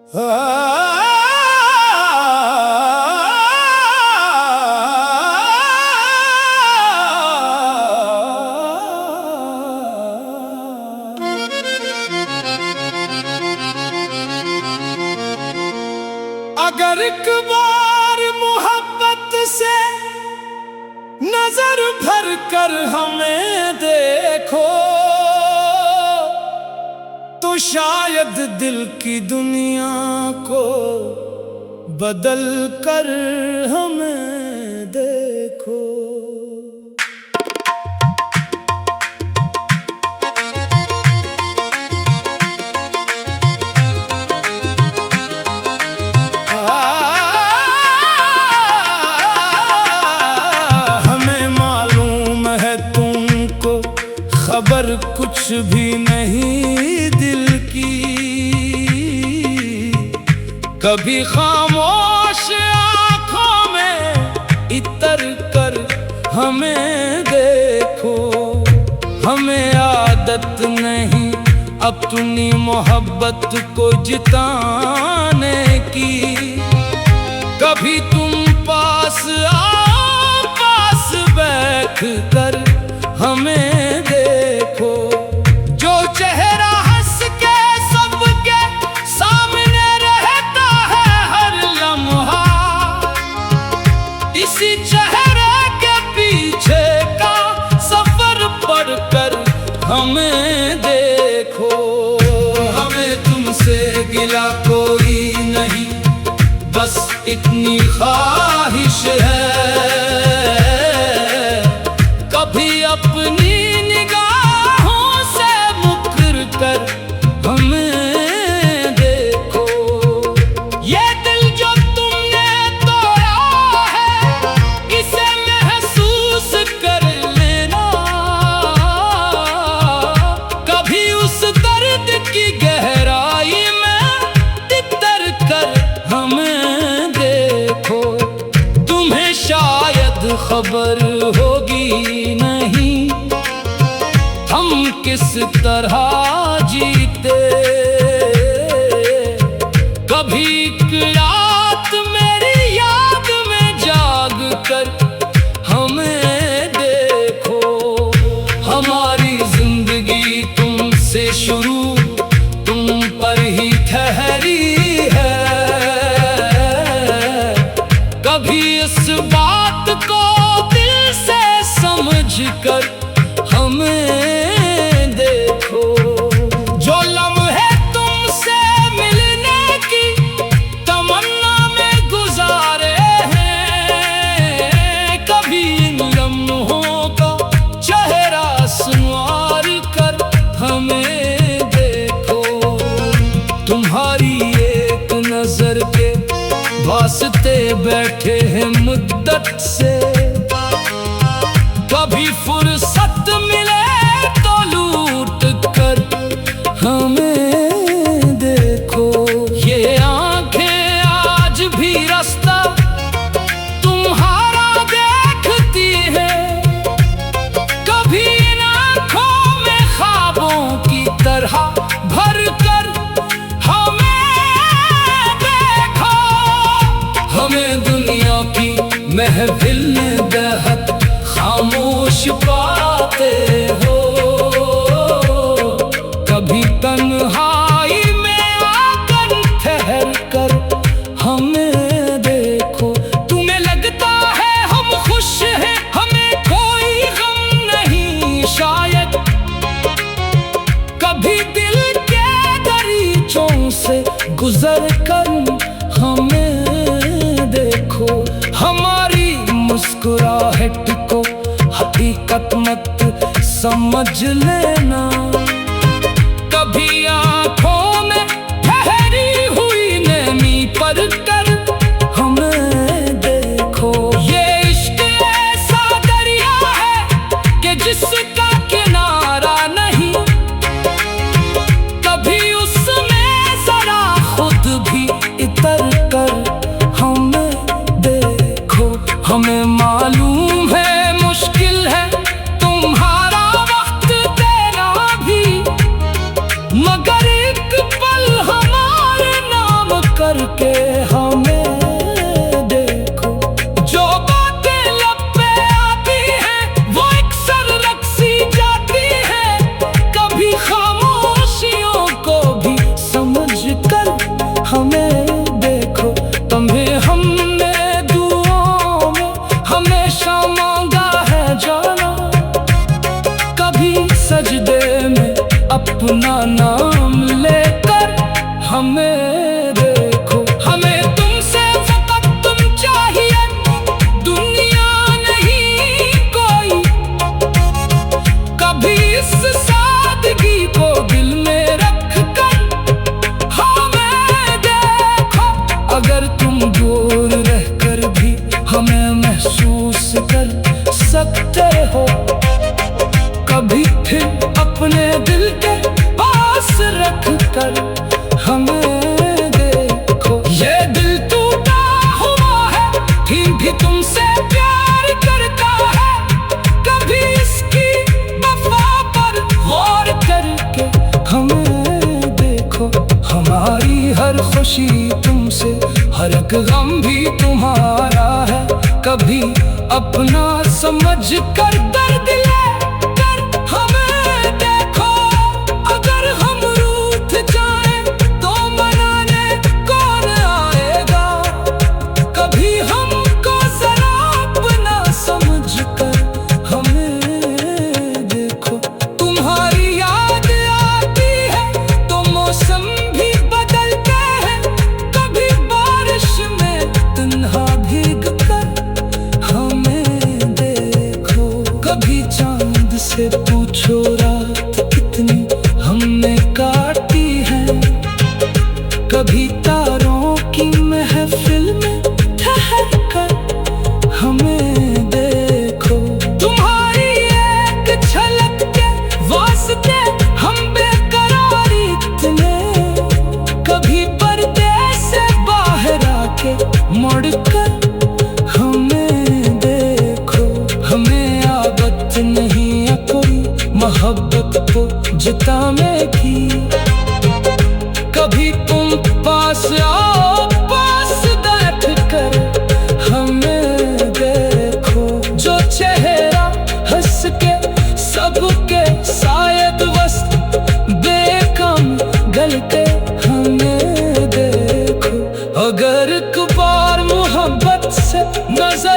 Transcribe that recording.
अगर एक बार मोहब्बत से नजर भर कर हमें देखो तो शायद दिल की दुनिया को बदल कर हमें देखो। हमें मालूम है तुमको खबर कुछ भी नहीं दिल की, कभी खामोश आँखों में इतर कर हमें देखो। हमें आदत नहीं अपनी मोहब्बत को जिताने की, कभी तुम पास आओ, पास बैठ कर हमें देखो। जो चेहरा हंस के सबके सामने रहता है हर लम्हा, इसी चेहरे के पीछे का सफर पढ़कर हमें देखो। हमें तुमसे गिला कोई नहीं, बस इतनी ख्वाहिश है कभी अपनी निगाहों से मुकर कर हमें देखो। ये दिल जो तुमने तोड़ा है इसे महसूस कर लेना, कभी उस दर्द की गहराई में तितर कर हमें देखो। तुम्हें शायद खबर होगी नहीं हम किस तरह जीते, कभी एक रात मेरी याद में जाग कर हमें देखो। हमारी जिंदगी तुमसे शुरू तुम पर ही ठहरी है, कभी इस बात को दिल से समझ कर हमें देखो। जो लम्हे तुमसे मिलने की तमन्ना में गुजारे हैं, कभी इन लम्हों का चेहरा संवार कर हमें देखो। तुम्हारी एक नजर के वास्ते बैठे हैं मुद्दत से, कभी फुर्सत मिले तो लूट कर हमें देखो। ये आंखें आज भी रास्ता तुम्हारा देखती है, कभी इन आंखों में ख्वाबों की तरह भर कर हमें देखो। हमें दुनिया की महफिल में दहक खामोश पाते हो, कभी तन्हाई में आकर ठहर कर हमें देखो। तुम्हें लगता है हम खुश हैं, हमें कोई गम नहीं शायद, कभी दिल के दरीचों से गुजर कर हमें देखो। हमारी मुस्कुराहट को हकीकत मत समझ लेना, कभी आंखों में ठहरी हुई नमी पर कर हमें देखो। ये इश्क ऐसा दरिया है कि जिसका किनारा नहीं, कभी उसमें जरा खुद भी इतर कर हमें देखो। हमें मालूम है मुश्किल है तुम्हारा वक्त देना, करके हमें देखो। जो बातें लब पे आती हैं वो अक्सर रक्सी जाती हैं। कभी खामोशियों को भी समझ कर हमें देखो। तुम्हें हमने दुआओं में हमेशा मांगा है जाना। कभी सजदे में अपना नाम लेकर हमें देखो। हमें तुमसे फकत तुम चाहिए, दुनिया नहीं कोई। कभी इस सादगी को दिल में रख कर हमें देखो। अगर तुम दूर रहकर भी हमें महसूस कर सकते हो, कभी फिर अपने दिल के पास रख कर हमें देखो। ये दिल टूटा हुआ है फिर भी तुमसे प्यार करता है। कभी इसकी वफा पर गौर करके हमें देखो। हमारी हर खुशी तुमसे, हर एक गम भी तुम्हारा है। कभी अपना समझ कर दर्द लेकर हमें देखो। अगर हम रूठ जाएं तो मनाने कौन आएगा। कभी हमको जरा अपना समझ कर हमें देखो। तुम्हारी याद आती है तो मौसम भी बदलते हैं। कभी बारिश में तन्हा भीग कर हमें देखो। कभी चांद से पूछो रात कितनी हमने काटी है। कभी तारों की महफिल में ठहर कर हमें देखो। तुम्हारी एक झलक के वास्ते हम बेकरार इतने। कभी पर्दे से बाहर आके मुड़कर हमें देखो। हमें आदत नहीं है कोई मोहब्बत को जताने की। कभी तुम पास आओ, पास बैठ कर हमें देखो। जो चेहरा हंस के सबके शायद वस्त बेकम गलते हमें देखो। अगर एक बार मोहब्बत से नजर